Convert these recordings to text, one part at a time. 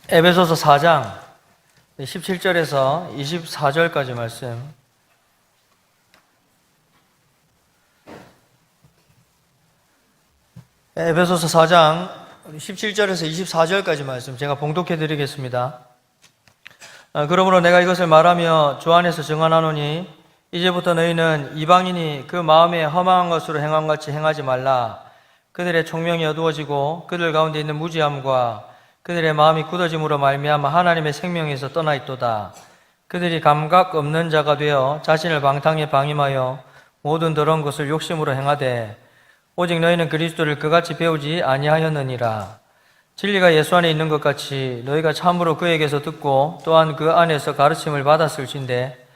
에베소서 4장 17절에서 24절까지 말씀. 에베소서 4장 17절에서 24절까지 말씀 제가 봉독해 드리겠습니다. 그러므로 내가 이것을 말하며 주 안에서 증언하노니 이제부터 너희는 이방인이 그 마음에 허망한 것으로 행함같이 행하지 말라. 그들의 총명이 어두워지고 그들 가운데 있는 무지함과 그들의 마음이 굳어짐으로 말미암아 하나님의 생명에서 떠나 있도다. 그들이 감각 없는 자가 되어 자신을 방탕에 방임하여 모든 더러운 것을 욕심으로 행하되 오직 너희는 그리스도를 그같이 배우지 아니하였느니라. 진리가 예수 안에 있는 것 같이 너희가 참으로 그에게서 듣고 또한 그 안에서 가르침을 받았을진데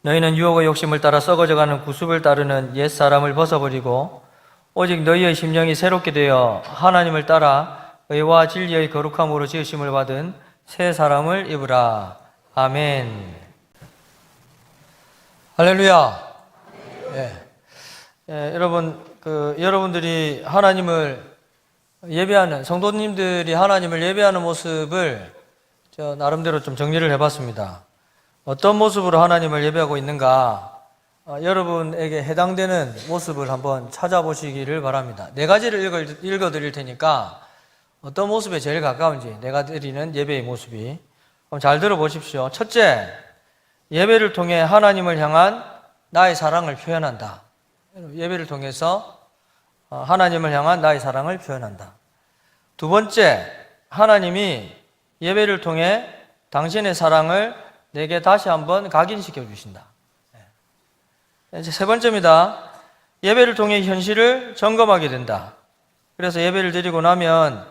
너희는 유혹의 욕심을 따라 썩어져가는 구습을 따르는 옛 사람을 벗어버리고 오직 너희의 심령이 새롭게 되어 하나님을 따라 의와 진리의 거룩함으로 지으심을 받은 새 사람을 입으라. 아멘. 할렐루야. 여러분, 여러분들이 하나님을 예배하는, 성도님들이 하나님을 예배하는 모습을 저 나름대로 좀 정리를 해봤습니다. 어떤 모습으로 하나님을 예배하고 있는가, 여러분에게 해당되는 모습을 한번 찾아보시기를 바랍니다. 네 가지를 읽어드릴 테니까 어떤 모습에 제일 가까운지, 내가 드리는 예배의 모습이. 그럼 잘 들어보십시오. 첫째, 예배를 통해 하나님을 향한 나의 사랑을 표현한다. 예배를 통해서 하나님을 향한 나의 사랑을 표현한다. 두 번째, 하나님이 예배를 통해 당신의 사랑을 내게 다시 한번 각인시켜 주신다. 이제 세 번째입니다. 예배를 통해 현실을 점검하게 된다. 그래서 예배를 드리고 나면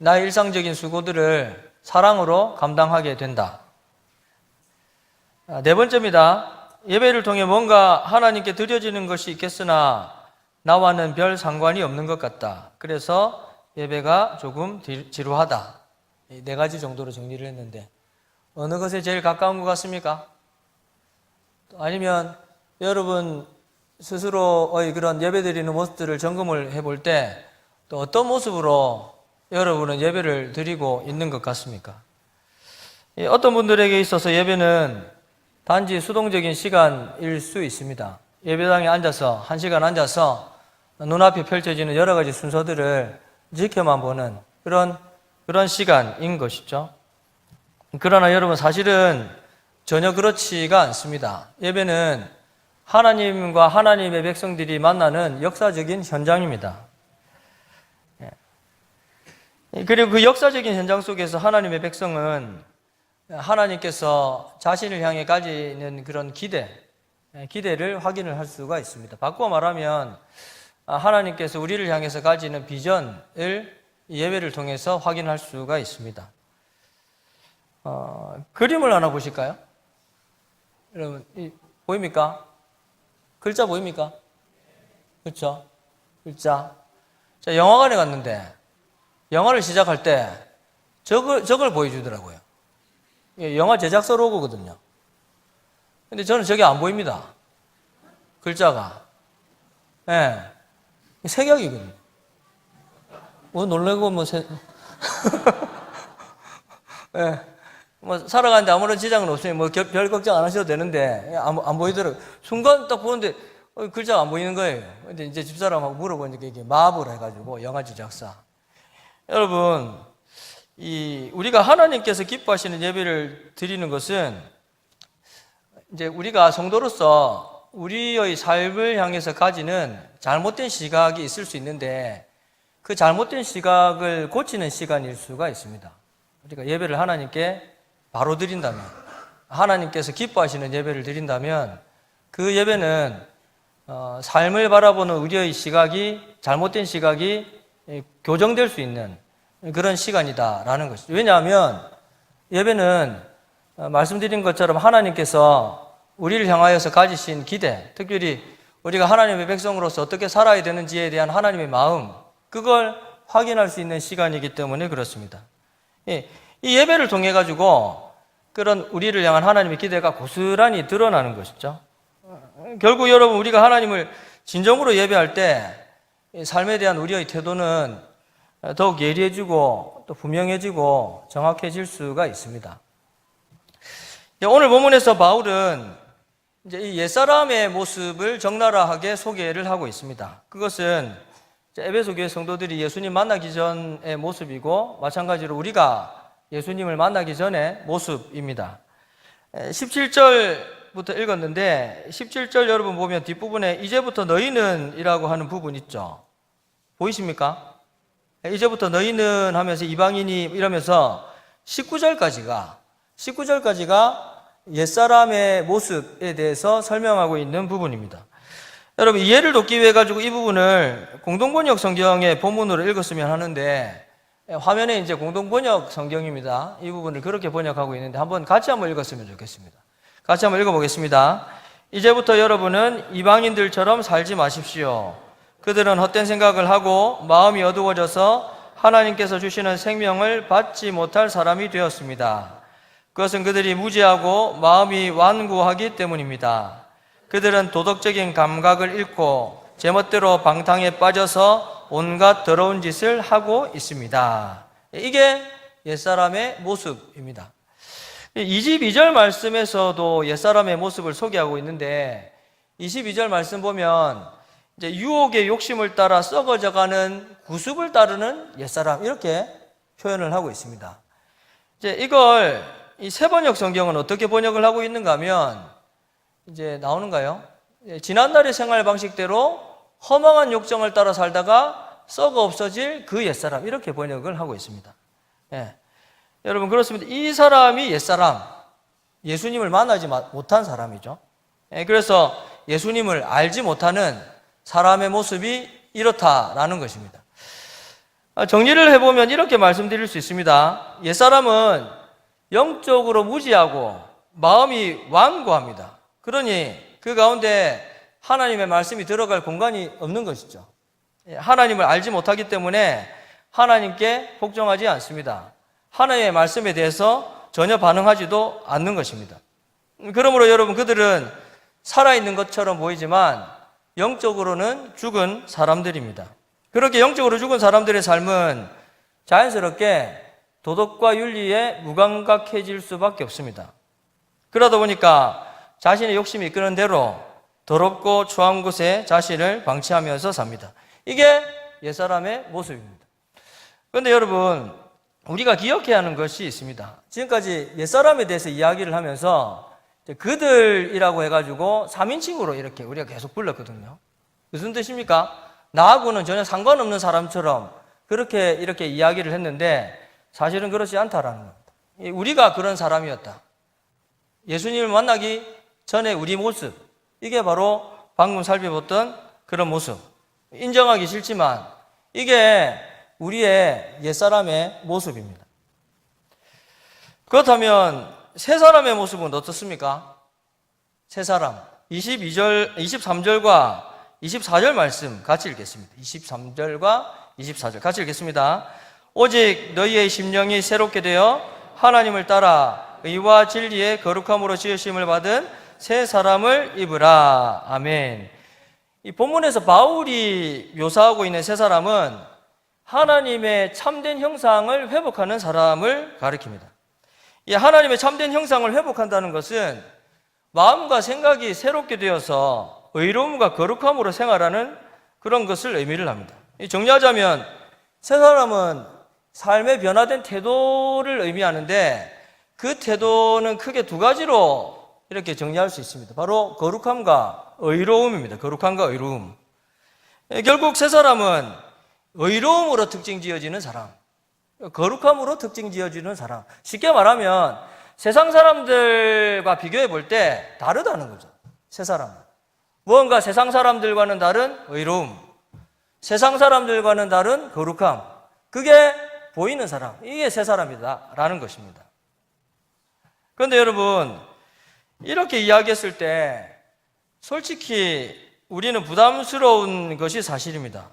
나의 일상적인 수고들을 사랑으로 감당하게 된다. 네 번째입니다. 예배를 통해 뭔가 하나님께 드려지는 것이 있겠으나 나와는 별 상관이 없는 것 같다. 그래서 예배가 조금 지루하다. 네 가지 정도로 정리를 했는데 어느 것에 제일 가까운 것 같습니까? 아니면 여러분 스스로의 그런 예배 드리는 모습들을 점검을 해볼 때 또 어떤 모습으로 여러분은 예배를 드리고 있는 것 같습니까? 어떤 분들에게 있어서 예배는 단지 수동적인 시간일 수 있습니다. 예배당에 앉아서 1시간 앉아서 눈앞에 펼쳐지는 여러 가지 순서들을 지켜만 보는 그런 시간인 것이죠. 그러나 여러분, 사실은 전혀 그렇지가 않습니다. 예배는 하나님과 하나님의 백성들이 만나는 역사적인 현장입니다. 그리고 그 역사적인 현장 속에서 하나님의 백성은 하나님께서 자신을 향해 가지는 그런 기대를 확인을 할 수가 있습니다. 바꾸어 말하면 하나님께서 우리를 향해서 가지는 비전을 예배를 통해서 확인할 수가 있습니다. 그림을 하나 보실까요? 여러분, 보입니까? 글자 보입니까? 그렇죠? 글자. 자, 영화관에 갔는데 영화를 시작할 때 저걸 보여주더라고요. 영화 제작사 로고거든요. 근데 저는 저게 안 보입니다. 글자가. 색약이거든요. 뭐 놀래고 뭐 살아가는데 아무런 지장은 없으니 별 걱정 안 하셔도 되는데 안 보이더라고요. 순간 딱 보는데 글자가 안 보이는 거예요. 근데 이제 집사람하고 물어보니까 이게 마블 해가지고 영화 제작사. 여러분, 우리가 하나님께서 기뻐하시는 예배를 드리는 것은 이제 우리가 성도로서 우리의 삶을 향해서 가지는 잘못된 시각이 있을 수 있는데 그 잘못된 시각을 고치는 시간일 수가 있습니다. 우리가 예배를 하나님께 바로 드린다면, 하나님께서 기뻐하시는 예배를 드린다면 그 예배는 삶을 바라보는 우리의 시각이, 잘못된 시각이 교정될 수 있는 그런 시간이다라는 것이죠. 왜냐하면 예배는 말씀드린 것처럼 하나님께서 우리를 향하여서 가지신 기대, 특별히 우리가 하나님의 백성으로서 어떻게 살아야 되는지에 대한 하나님의 마음, 그걸 확인할 수 있는 시간이기 때문에 그렇습니다. 이 예배를 통해 가지고 그런 우리를 향한 하나님의 기대가 고스란히 드러나는 것이죠. 결국 여러분, 우리가 하나님을 진정으로 예배할 때 삶에 대한 우리의 태도는 더욱 예리해지고 또 분명해지고 정확해질 수가 있습니다. 오늘 본문에서 바울은 이제 이 옛사람의 모습을 적나라하게 소개를 하고 있습니다. 그것은 에베소 교회 성도들이 예수님 만나기 전의 모습이고 마찬가지로 우리가 예수님을 만나기 전의 모습입니다. 17절부터 읽었는데 17절 여러분 보면 뒷부분에 이제부터 너희는 이라고 하는 부분 있죠. 보이십니까? 이제부터 너희는 하면서 이방인이 이러면서 19절까지가 옛사람의 모습에 대해서 설명하고 있는 부분입니다. 여러분 이해를 돕기 위해 가지고 이 부분을 공동번역 성경의 본문으로 읽었으면 하는데 화면에 이제 공동번역 성경입니다. 이 부분을 그렇게 번역하고 있는데 같이 한번 읽었으면 좋겠습니다. 같이 한번 읽어보겠습니다. 이제부터 여러분은 이방인들처럼 살지 마십시오. 그들은 헛된 생각을 하고 마음이 어두워져서 하나님께서 주시는 생명을 받지 못할 사람이 되었습니다. 그것은 그들이 무지하고 마음이 완고하기 때문입니다. 그들은 도덕적인 감각을 잃고 제멋대로 방탕에 빠져서 온갖 더러운 짓을 하고 있습니다. 이게 옛사람의 모습입니다. 22절 말씀에서도 옛사람의 모습을 소개하고 있는데 22절 말씀 보면 이제 유혹의 욕심을 따라 썩어져가는 구습을 따르는 옛사람 이렇게 표현을 하고 있습니다. 이제 이걸 이 세번역 성경은 어떻게 번역을 하고 있는가 하면 이제 나오는가요? 지난날의 생활 방식대로 허망한 욕정을 따라 살다가 썩어 없어질 그 옛사람 이렇게 번역을 하고 있습니다. 여러분 그렇습니다. 이 사람이 옛사람, 예수님을 만나지 못한 사람이죠. 그래서 예수님을 알지 못하는 사람의 모습이 이렇다라는 것입니다. 정리를 해보면 이렇게 말씀드릴 수 있습니다. 옛사람은 영적으로 무지하고 마음이 완고합니다. 그러니 그 가운데 하나님의 말씀이 들어갈 공간이 없는 것이죠. 하나님을 알지 못하기 때문에 하나님께 복종하지 않습니다. 하나님의 말씀에 대해서 전혀 반응하지도 않는 것입니다. 그러므로 여러분 그들은 살아있는 것처럼 보이지만 영적으로는 죽은 사람들입니다. 그렇게 영적으로 죽은 사람들의 삶은 자연스럽게 도덕과 윤리에 무감각해질 수밖에 없습니다. 그러다 보니까 자신의 욕심이 이끄는 대로 더럽고 추한 곳에 자신을 방치하면서 삽니다. 이게 옛사람의 모습입니다. 그런데 여러분 우리가 기억해야 하는 것이 있습니다. 지금까지 옛사람에 대해서 이야기를 하면서 그들이라고 해가지고 3인칭으로 이렇게 우리가 계속 불렀거든요. 무슨 뜻입니까? 나하고는 전혀 상관없는 사람처럼 그렇게 이렇게 이야기를 했는데 사실은 그렇지 않다라는 겁니다. 우리가 그런 사람이었다. 예수님을 만나기 전에 우리 모습, 이게 바로 방금 살펴봤던 그런 모습. 인정하기 싫지만 이게 우리의 옛사람의 모습입니다. 그렇다면 새 사람의 모습은 어떻습니까? 새 사람 23절과 24절 말씀 같이 읽겠습니다. 23절과 24절 같이 읽겠습니다. 오직 너희의 심령이 새롭게 되어 하나님을 따라 의와 진리의 거룩함으로 지으심을 받은 새 사람을 입으라. 아멘. 이 본문에서 바울이 묘사하고 있는 새 사람은 하나님의 참된 형상을 회복하는 사람을 가리킵니다. 이 하나님의 참된 형상을 회복한다는 것은 마음과 생각이 새롭게 되어서 의로움과 거룩함으로 생활하는 그런 것을 의미를 합니다. 정리하자면 새 사람은 삶의 변화된 태도를 의미하는데 그 태도는 크게 두 가지로 이렇게 정리할 수 있습니다. 바로 거룩함과 의로움입니다. 거룩함과 의로움. 결국 새 사람은 의로움으로 특징 지어지는 사람, 거룩함으로 특징 지어지는 사람. 쉽게 말하면 세상 사람들과 비교해 볼 때 다르다는 거죠. 새 사람은. 무언가 세상 사람들과는 다른 의로움, 세상 사람들과는 다른 거룩함, 그게 보이는 사람, 이게 새 사람이다라는 것입니다. 그런데 여러분, 이렇게 이야기했을 때 솔직히 우리는 부담스러운 것이 사실입니다.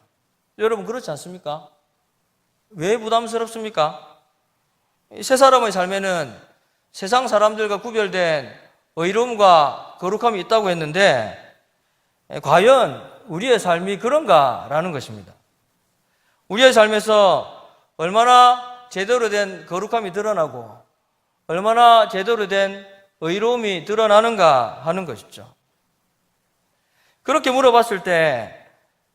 여러분 그렇지 않습니까? 왜 부담스럽습니까? 새 사람의 삶에는 세상 사람들과 구별된 의로움과 거룩함이 있다고 했는데 과연 우리의 삶이 그런가라는 것입니다. 우리의 삶에서 얼마나 제대로 된 거룩함이 드러나고 얼마나 제대로 된 의로움이 드러나는가 하는 것이죠. 그렇게 물어봤을 때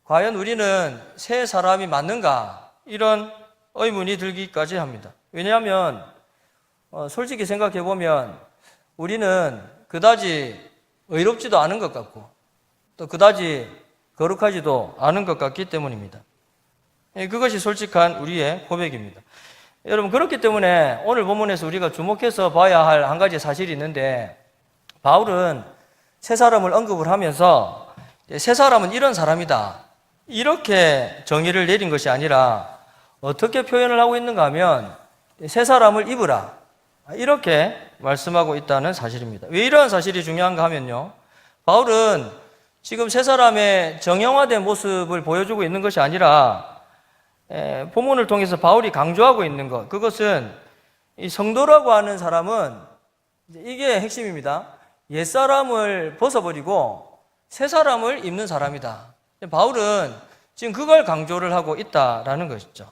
과연 우리는 새 사람이 맞는가? 이런 의문이 들기까지 합니다. 왜냐하면 솔직히 생각해 보면 우리는 그다지 의롭지도 않은 것 같고 또 그다지 거룩하지도 않은 것 같기 때문입니다. 그것이 솔직한 우리의 고백입니다. 여러분, 그렇기 때문에 오늘 본문에서 우리가 주목해서 봐야 할 한 가지 사실이 있는데, 바울은 새 사람을 언급을 하면서 새 사람은 이런 사람이다, 이렇게 정의를 내린 것이 아니라 어떻게 표현을 하고 있는가 하면 새 사람을 입으라, 이렇게 말씀하고 있다는 사실입니다. 왜 이러한 사실이 중요한가 하면요, 바울은 지금 새 사람의 정형화된 모습을 보여주고 있는 것이 아니라 본문을 통해서 바울이 강조하고 있는 것, 그것은 이 성도라고 하는 사람은 이게 핵심입니다. 옛사람을 벗어버리고 새 사람을 입는 사람이다. 바울은 지금 그걸 강조를 하고 있다라는 것이죠.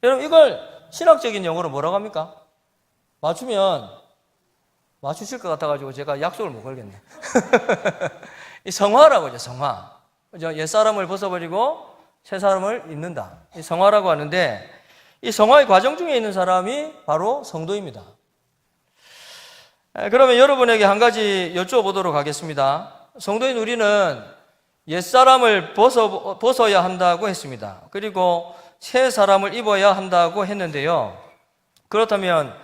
여러분, 이걸 신학적인 용어로 뭐라고 합니까? 맞추면 맞추실 것 같아가지고 제가 약속을 못 걸겠네. 이 성화라고 하죠, 성화. 그죠? 옛사람을 벗어버리고 새 사람을 입는다. 이 성화라고 하는데, 이 성화의 과정 중에 있는 사람이 바로 성도입니다. 그러면 여러분에게 한 가지 여쭤보도록 하겠습니다. 성도인 우리는 옛사람을 벗어야 한다고 했습니다. 그리고 새 사람을 입어야 한다고 했는데요. 그렇다면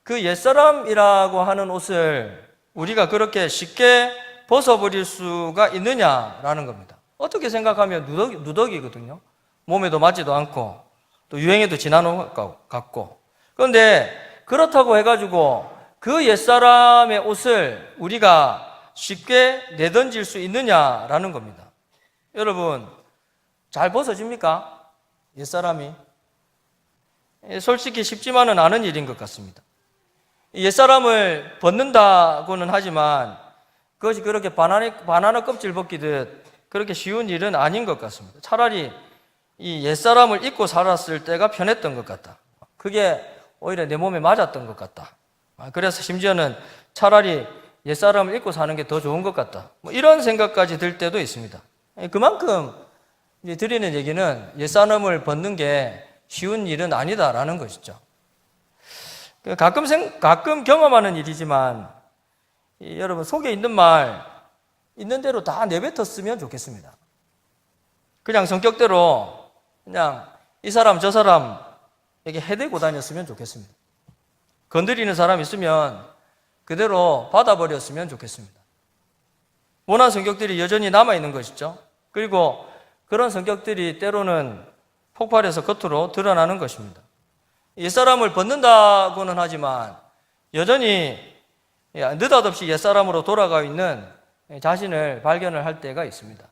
그 옛사람이라고 하는 옷을 우리가 그렇게 쉽게 벗어버릴 수가 있느냐라는 겁니다. 어떻게 생각하면 누더기거든요. 몸에도 맞지도 않고 또 유행에도 지나는 것 같고. 그런데 그렇다고 해가지고 그 옛사람의 옷을 우리가 쉽게 내던질 수 있느냐라는 겁니다. 여러분, 잘 벗어집니까? 옛사람이? 솔직히 쉽지만은 않은 일인 것 같습니다. 옛사람을 벗는다고는 하지만 그것이 그렇게 바나나 껍질 벗기듯 그렇게 쉬운 일은 아닌 것 같습니다. 차라리 이 옛사람을 입고 살았을 때가 편했던 것 같다. 그게 오히려 내 몸에 맞았던 것 같다. 그래서 심지어는 차라리 옛사람을 입고 사는 게 더 좋은 것 같다. 이런 생각까지 들 때도 있습니다. 그만큼 이제 드리는 얘기는 옛사람을 벗는 게 쉬운 일은 아니다라는 것이죠. 가끔 경험하는 일이지만 여러분, 속에 있는 말 있는 대로 다 내뱉었으면 좋겠습니다. 그냥 성격대로 그냥 이 사람 저 사람에게 해대고 다녔으면 좋겠습니다. 건드리는 사람 있으면 그대로 받아버렸으면 좋겠습니다. 모난 성격들이 여전히 남아있는 것이죠. 그리고 그런 성격들이 때로는 폭발해서 겉으로 드러나는 것입니다. 옛사람을 벗는다고는 하지만 여전히 느닷없이 옛사람으로 돌아가 있는 자신을 발견을 할 때가 있습니다.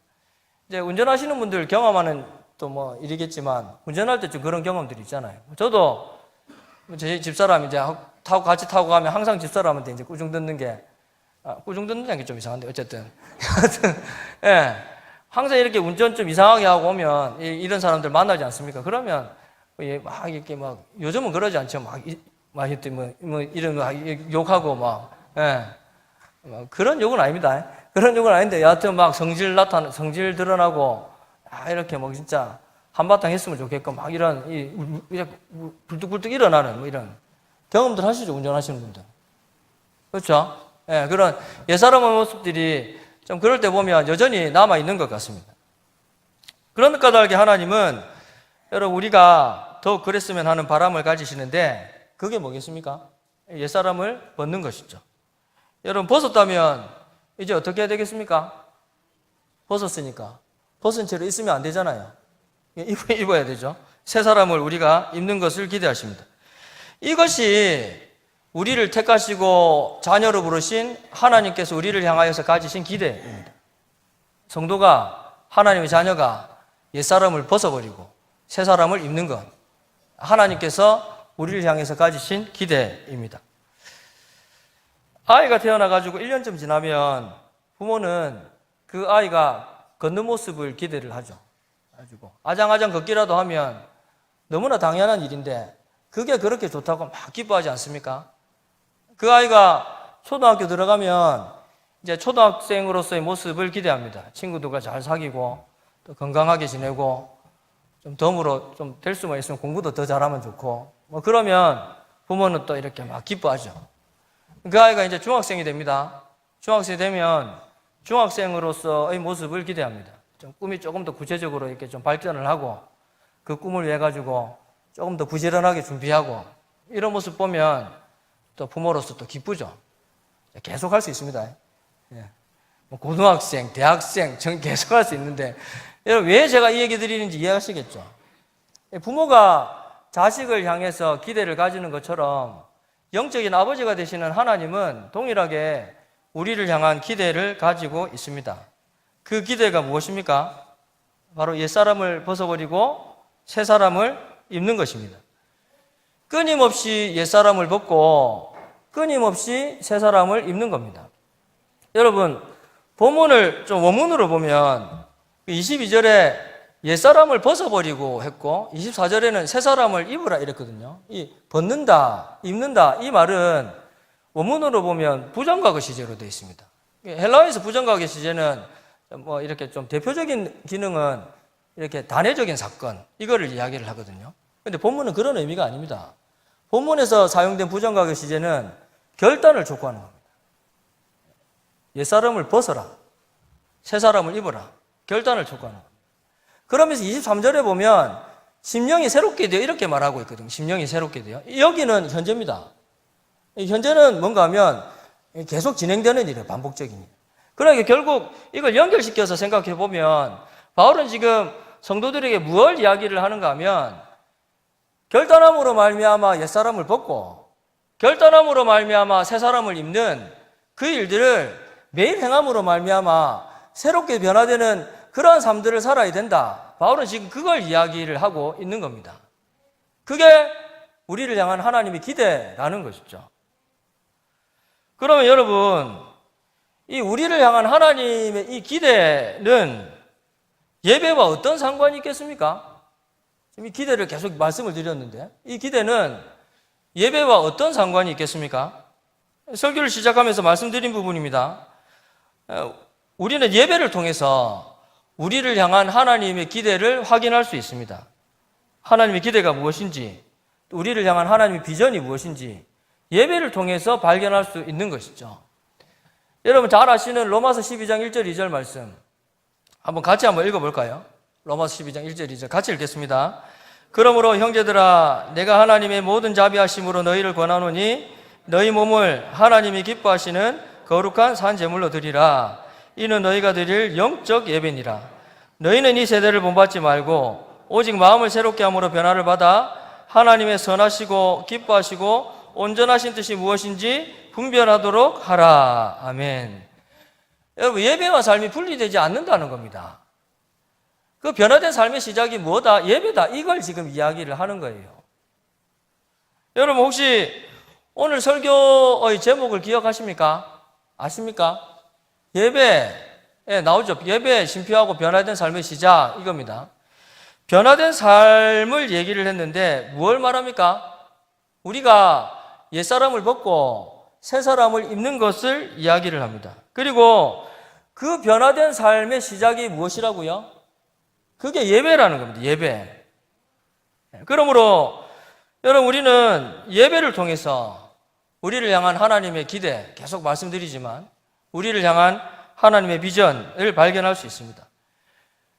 이제 운전하시는 분들 경험하는 또 뭐 일이겠지만 운전할 때 좀 그런 경험들이 있잖아요. 저도 제 집사람 이제 같이 타고 가면 항상 집사람한테 이제 꾸중 듣는 게 꾸중 듣는 게 좀 이상한데 어쨌든 예, 항상 이렇게 운전 좀 이상하게 하고 오면 이런 사람들 만나지 않습니까? 그러면 막 이렇게 막 요즘은 그러지 않죠. 막 이런 거 욕하고 막 예. 그런 욕은 아닙니다. 그런 욕은 아닌데 여하튼 막 성질 드러나고 이렇게 뭐 진짜 한바탕 했으면 좋겠고 막 이런 불뚝불뚝 일어나는 뭐 이런 경험들 하시죠, 운전하시는 분들. 그렇죠? 예, 그런 옛사람의 모습들이 좀 그럴 때 보면 여전히 남아 있는 것 같습니다. 그런 까닭에 하나님은 여러분 우리가 더욱 그랬으면 하는 바람을 가지시는데 그게 뭐겠습니까? 옛사람을 벗는 것이죠. 여러분, 벗었다면 이제 어떻게 해야 되겠습니까? 벗었으니까 벗은 채로 있으면 안 되잖아요. 입어야 되죠. 새 사람을 우리가 입는 것을 기대하십니다. 이것이 우리를 택하시고 자녀로 부르신 하나님께서 우리를 향하여서 가지신 기대입니다. 성도가, 하나님의 자녀가 옛사람을 벗어버리고 새 사람을 입는 것, 하나님께서 우리를 향해서 가지신 기대입니다. 아이가 태어나가지고 1년쯤 지나면 부모는 그 아이가 걷는 모습을 기대를 하죠. 가지고 아장아장 걷기라도 하면 너무나 당연한 일인데 그게 그렇게 좋다고 막 기뻐하지 않습니까? 그 아이가 초등학교 들어가면 이제 초등학생으로서의 모습을 기대합니다. 친구들과 잘 사귀고 또 건강하게 지내고 좀 덤으로 좀 될 수만 있으면 공부도 더 잘하면 좋고 뭐 그러면 부모는 또 이렇게 막 기뻐하죠. 그 아이가 이제 중학생이 됩니다. 중학생이 되면 중학생으로서의 모습을 기대합니다. 좀 꿈이 조금 더 구체적으로 이렇게 좀 발전을 하고 그 꿈을 위해 가지고 조금 더 부지런하게 준비하고 이런 모습 보면 또 부모로서 또 기쁘죠. 계속 할 수 있습니다. 예. 뭐 고등학생, 대학생, 전 계속 할 수 있는데 여러분 왜 제가 이 얘기 드리는지 이해하시겠죠? 부모가 자식을 향해서 기대를 가지는 것처럼 영적인 아버지가 되시는 하나님은 동일하게 우리를 향한 기대를 가지고 있습니다. 그 기대가 무엇입니까? 바로 옛사람을 벗어버리고 새 사람을 입는 것입니다. 끊임없이 옛사람을 벗고 끊임없이 새 사람을 입는 겁니다. 여러분, 본문을 좀 원문으로 보면 22절에 옛사람을 벗어버리고 했고 24절에는 새 사람을 입으라 이랬거든요. 이 벗는다, 입는다 이 말은 원문으로 보면 부정과거 시제로 되어 있습니다. 헬라어에서 부정과거 시제는 뭐 이렇게 좀 대표적인 기능은 이렇게 단회적인 사건 이거를 이야기를 하거든요. 근데 본문은 그런 의미가 아닙니다. 본문에서 사용된 부정과거 시제는 결단을 촉구하는 겁니다. 옛사람을 벗어라, 새 사람을 입어라, 결단을 촉구하는 겁니다. 그러면서 23절에 보면 심령이 새롭게 되어 이렇게 말하고 있거든요. 심령이 새롭게 되어. 여기는 현재입니다. 현재는 뭔가 하면 계속 진행되는 일이에요. 반복적인 일. 그러니까 결국 이걸 연결시켜서 생각해 보면 바울은 지금 성도들에게 무엇 이야기를 하는가 하면 결단함으로 말미암아 옛사람을 벗고 결단함으로 말미암아 새 사람을 입는 그 일들을 매일 행함으로 말미암아 새롭게 변화되는 그러한 삶들을 살아야 된다. 바울은 지금 그걸 이야기를 하고 있는 겁니다. 그게 우리를 향한 하나님의 기대라는 것이죠. 그러면 여러분, 이 우리를 향한 하나님의 이 기대는 예배와 어떤 상관이 있겠습니까? 지금 이 기대를 계속 말씀을 드렸는데 이 기대는 예배와 어떤 상관이 있겠습니까? 설교를 시작하면서 말씀드린 부분입니다. 우리는 예배를 통해서 우리를 향한 하나님의 기대를 확인할 수 있습니다. 하나님의 기대가 무엇인지, 우리를 향한 하나님의 비전이 무엇인지 예배를 통해서 발견할 수 있는 것이죠. 여러분 잘 아시는 로마서 12장 1절 2절 말씀 같이 한번 읽어볼까요? 로마서 12장 1절 2절 같이 읽겠습니다. 그러므로 형제들아 내가 하나님의 모든 자비하심으로 너희를 권하노니 너희 몸을 하나님이 기뻐하시는 거룩한 산 제물로 드리라. 이는 너희가 드릴 영적 예배니라. 너희는 이 세대를 본받지 말고 오직 마음을 새롭게 함으로 변화를 받아 하나님의 선하시고 기뻐하시고 온전하신 뜻이 무엇인지 분별하도록 하라. 아멘. 여러분 예배와 삶이 분리되지 않는다는 겁니다. 그 변화된 삶의 시작이 뭐다? 예배다. 이걸 지금 이야기를 하는 거예요. 여러분 혹시 오늘 설교의 제목을 기억하십니까? 아십니까? 예배에 나오죠. 예배, 심표하고 변화된 삶의 시작 이겁니다. 변화된 삶을 얘기를 했는데 무엇을 말합니까? 우리가 옛사람을 벗고 새 사람을 입는 것을 이야기를 합니다. 그리고 그 변화된 삶의 시작이 무엇이라고요? 그게 예배라는 겁니다. 예배. 그러므로 여러분 우리는 예배를 통해서 우리를 향한 하나님의 기대 계속 말씀드리지만 우리를 향한 하나님의 비전을 발견할 수 있습니다.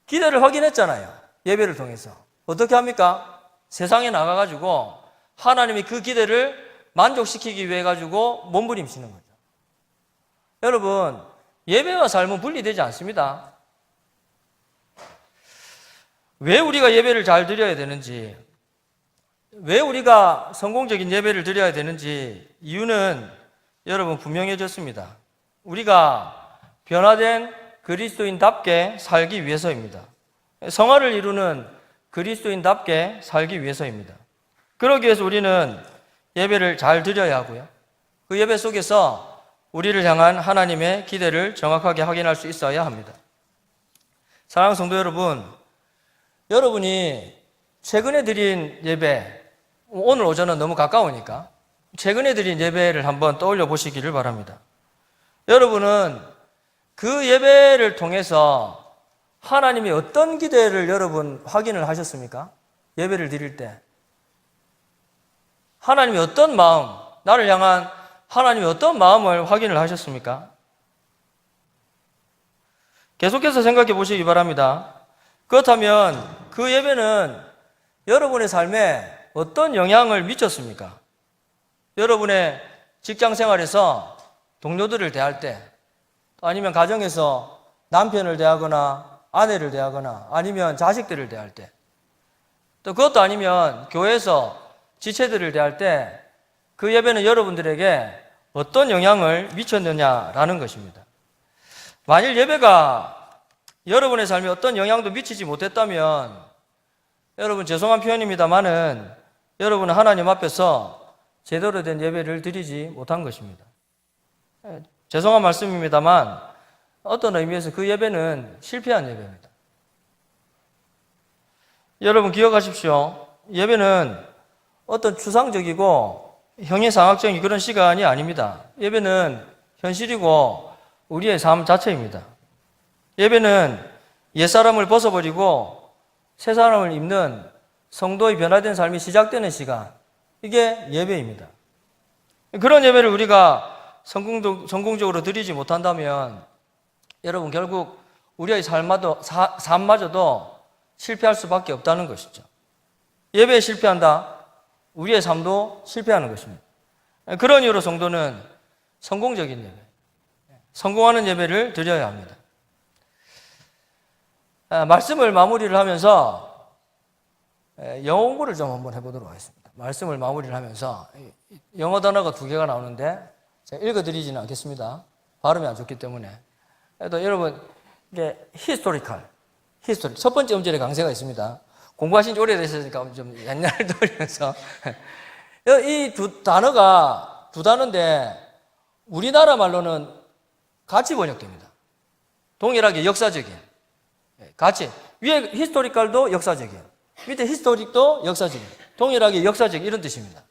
기대를 확인했잖아요. 예배를 통해서. 어떻게 합니까? 세상에 나가가지고 하나님이 그 기대를 만족시키기 위해 가지고 몸부림치는 거죠. 여러분 예배와 삶은 분리되지 않습니다. 왜 우리가 예배를 잘 드려야 되는지, 왜 우리가 성공적인 예배를 드려야 되는지 이유는 여러분 분명해졌습니다. 우리가 변화된 그리스도인답게 살기 위해서입니다. 성화를 이루는 그리스도인답게 살기 위해서입니다. 그러기 위해서 우리는 예배를 잘 드려야 하고요. 그 예배 속에서 우리를 향한 하나님의 기대를 정확하게 확인할 수 있어야 합니다. 사랑하는 성도 여러분, 여러분이 최근에 드린 예배, 오늘 오전은 너무 가까우니까 최근에 드린 예배를 한번 떠올려 보시기를 바랍니다. 여러분은 그 예배를 통해서 하나님이 어떤 기대를 여러분 확인을 하셨습니까? 예배를 드릴 때 하나님이 어떤 마음, 나를 향한 하나님이 어떤 마음을 확인을 하셨습니까? 계속해서 생각해 보시기 바랍니다. 그렇다면 그 예배는 여러분의 삶에 어떤 영향을 미쳤습니까? 여러분의 직장 생활에서 동료들을 대할 때, 아니면 가정에서 남편을 대하거나 아내를 대하거나 아니면 자식들을 대할 때, 또 그것도 아니면 교회에서 지체들을 대할 때 그 예배는 여러분들에게 어떤 영향을 미쳤느냐라는 것입니다. 만일 예배가 여러분의 삶에 어떤 영향도 미치지 못했다면 여러분 죄송한 표현입니다만은 여러분은 하나님 앞에서 제대로 된 예배를 드리지 못한 것입니다. 죄송한 말씀입니다만 어떤 의미에서 그 예배는 실패한 예배입니다. 여러분 기억하십시오. 예배는 어떤 추상적이고 형이상학적인 그런 시간이 아닙니다. 예배는 현실이고 우리의 삶 자체입니다. 예배는 옛사람을 벗어버리고 새 사람을 입는 성도의 변화된 삶이 시작되는 시간, 이게 예배입니다. 그런 예배를 우리가 성공적으로 드리지 못한다면 여러분 결국 우리의 삶마저도 실패할 수밖에 없다는 것이죠. 예배에 실패한다, 우리의 삶도 실패하는 것입니다. 그런 이유로 성도는 성공적인 예배, 성공하는 예배를 드려야 합니다. 말씀을 마무리를 하면서 영어 공부를 좀 한번 해보도록 하겠습니다. 말씀을 마무리를 하면서 영어 단어가 2개가 나오는데 제가 읽어드리지는 않겠습니다. 발음이 안 좋기 때문에. 그래도 여러분 이게 히스토리컬, 첫 번째 음절에 강세가 있습니다. 공부하신 지 오래되셨으니까 좀 옛날을 떠올리면서 이 두 단어인데 우리나라 말로는 같이 번역됩니다. 동일하게 역사적인, 같이 위에 히스토리컬도 역사적인, 밑에 히스토릭도 역사적인, 동일하게 역사적 이런 뜻입니다.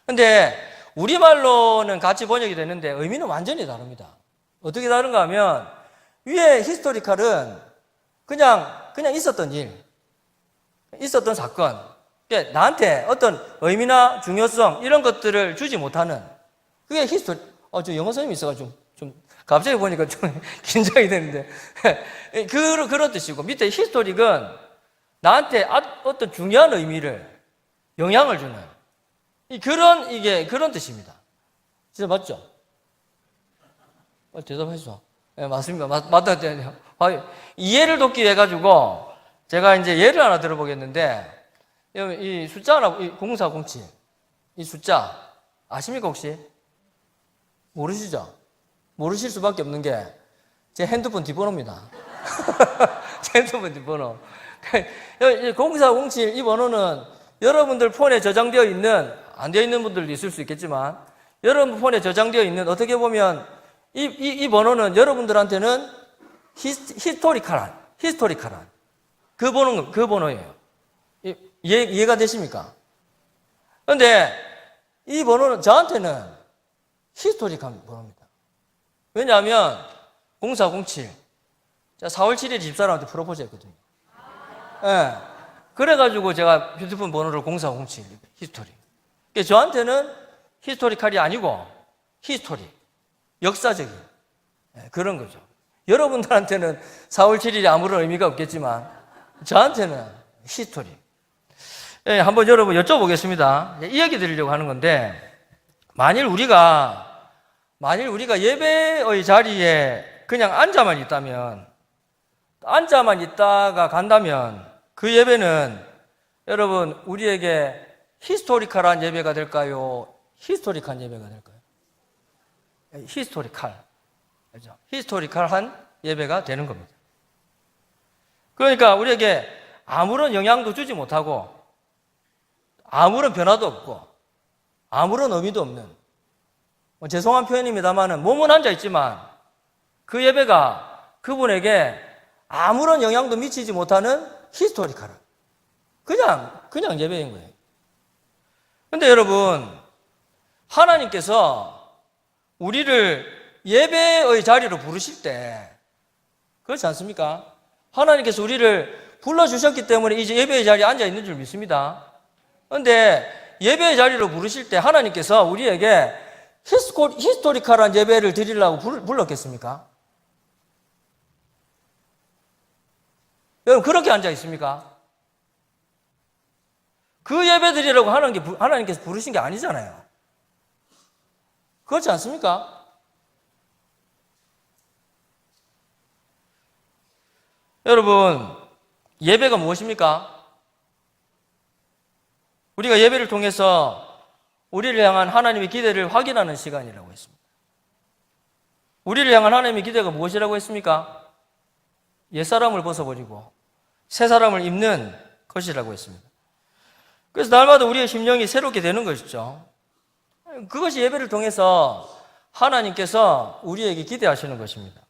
근데 우리말로는 같이 번역이 되는데 의미는 완전히 다릅니다. 어떻게 다른가 하면 위에 히스토리컬은 그냥 있었던 일, 있었던 사건, 그러니까 나한테 어떤 의미나 중요성 이런 것들을 주지 못하는, 그게 히스토리. 저 영어 선생님이 있어가지고 좀 갑자기 보니까 좀 긴장이 되는데 그런 뜻이고, 밑에 히스토릭은 나한테 어떤 중요한 의미를, 영향을 주는 그런 뜻입니다. 진짜 맞죠? 대답하시죠. 네, 맞습니다. 맞다. 이해를 돕기 위해 가지고 제가 이제 예를 하나 들어보겠는데, 이 숫자 하나, 0407, 이 숫자 아십니까 혹시? 모르시죠? 모르실 수밖에 없는 게 제 핸드폰 뒷번호입니다. 제 핸드폰 뒷번호. 0407 이 번호는 여러분들 폰에 저장되어 있는, 안 되어 있는 분들도 있을 수 있겠지만 여러분 폰에 저장되어 있는, 어떻게 보면 이 번호는 여러분들한테는 히스토리컬한 그 번호예요. 이해가 되십니까? 그런데 이 번호는 저한테는 히스토리컬한 번호입니다. 왜냐하면 0407, 4월 7일 집사람한테 프로포즈 했거든요. 네. 그래가지고 제가 휴대폰 번호를 0407 히스토리. 그러니까 저한테는 히스토리컬이 아니고 히스토리, 역사적인, 네, 그런 거죠. 여러분들한테는 4월 7일이 아무런 의미가 없겠지만 저한테는 히스토리. 네, 한번 여러분 여쭤보겠습니다. 이 얘기 드리려고 하는 건데, 만일 우리가 예배의 자리에 그냥 앉아만 있다가 간다면 그 예배는 여러분 우리에게 히스토리컬한 예배가 될까요? 히스토릭한 예배가 될까요? 그렇죠? 히스토리컬한 예배가 되는 겁니다. 그러니까 우리에게 아무런 영향도 주지 못하고 아무런 변화도 없고 아무런 의미도 없는, 죄송한 표현입니다만은 몸은 앉아있지만 그 예배가 그분에게 아무런 영향도 미치지 못하는 히스토리컬한, 그냥 예배인 거예요. 근데 여러분, 하나님께서 우리를 예배의 자리로 부르실 때, 그렇지 않습니까? 하나님께서 우리를 불러주셨기 때문에 이제 예배의 자리에 앉아 있는 줄 믿습니다. 그런데 예배의 자리로 부르실 때 하나님께서 우리에게 히스토리컬한 예배를 드리려고 불렀겠습니까? 여러분, 그렇게 앉아 있습니까? 그 예배 드리려고 하나님께서 부르신 게 아니잖아요. 그렇지 않습니까? 여러분, 예배가 무엇입니까? 우리가 예배를 통해서 우리를 향한 하나님의 기대를 확인하는 시간이라고 했습니다. 우리를 향한 하나님의 기대가 무엇이라고 했습니까? 옛사람을 벗어버리고 새 사람을 입는 것이라고 했습니다. 그래서 날마다 우리의 심령이 새롭게 되는 것이죠. 그것이 예배를 통해서 하나님께서 우리에게 기대하시는 것입니다.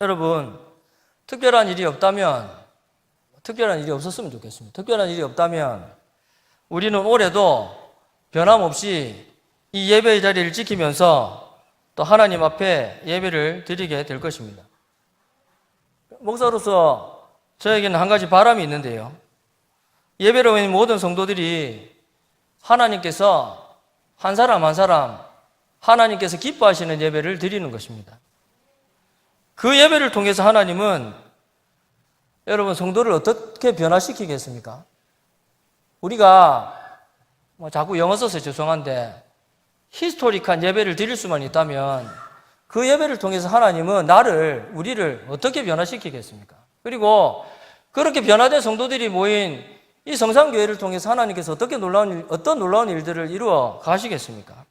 여러분, 특별한 일이 없었으면 좋겠습니다. 특별한 일이 없다면 우리는 올해도 변함없이 이 예배의 자리를 지키면서 또 하나님 앞에 예배를 드리게 될 것입니다. 목사로서 저에게는 한 가지 바람이 있는데요. 예배로 오는 모든 성도들이 하나님께서 한 사람 한 사람 하나님께서 기뻐하시는 예배를 드리는 것입니다. 그 예배를 통해서 하나님은 여러분 성도를 어떻게 변화시키겠습니까? 우리가 자꾸 영어 써서 죄송한데 히스토릭한 예배를 드릴 수만 있다면 그 예배를 통해서 하나님은 우리를 어떻게 변화시키겠습니까? 그리고 그렇게 변화된 성도들이 모인 이 성산교회를 통해서 하나님께서 어떤 놀라운 일들을 이루어 가시겠습니까?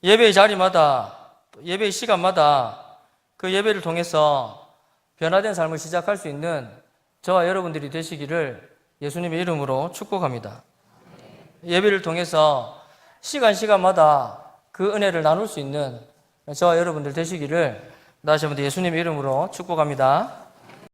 예배의 자리마다, 예배의 시간마다 그 예배를 통해서 변화된 삶을 시작할 수 있는 저와 여러분들이 되시기를 예수님의 이름으로 축복합니다. 예배를 통해서 시간마다 그 은혜를 나눌 수 있는 저와 여러분들 되시기를 다시 한번 예수님의 이름으로 축복합니다.